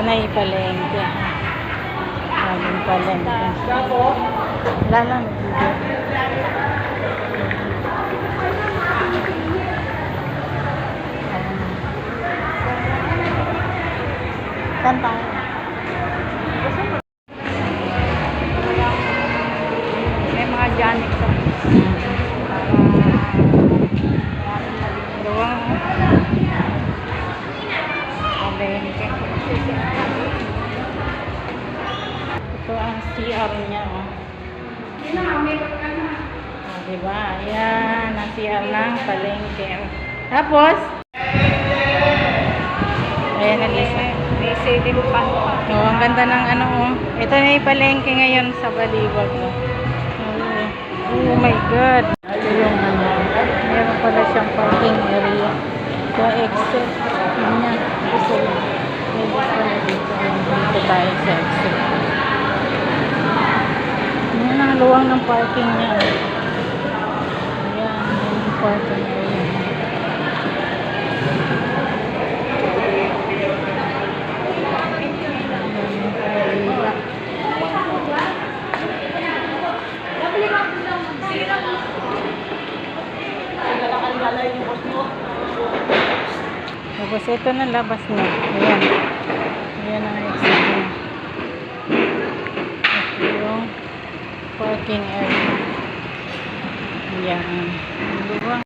na ipalengke. Daming palengke. Wala lang. Saan tayo? May mga janik sa Luwang. Palengke. Ito ang CR niya. Oh. Diba? Ayan. Ang CR ng palengke. Tapos, ayan na isa. may ceiling fan pa. Oh, ang ganda ng ano. Oh. Ito na yung palengke ngayon sa Baliwag. Oh, oh my God. Ito yung ano. Meron pala siyang parking area. So, exit. Yun niya. Gusto mo. Maybe pala dito. Dito tayo sa exit. Yan ang luwang ng parking niya. Ayan. Yung parking area. Tapos ito na labas na. Ayan. Ayan ang exit niya. Ito yung parking area. Ayan. Luwang.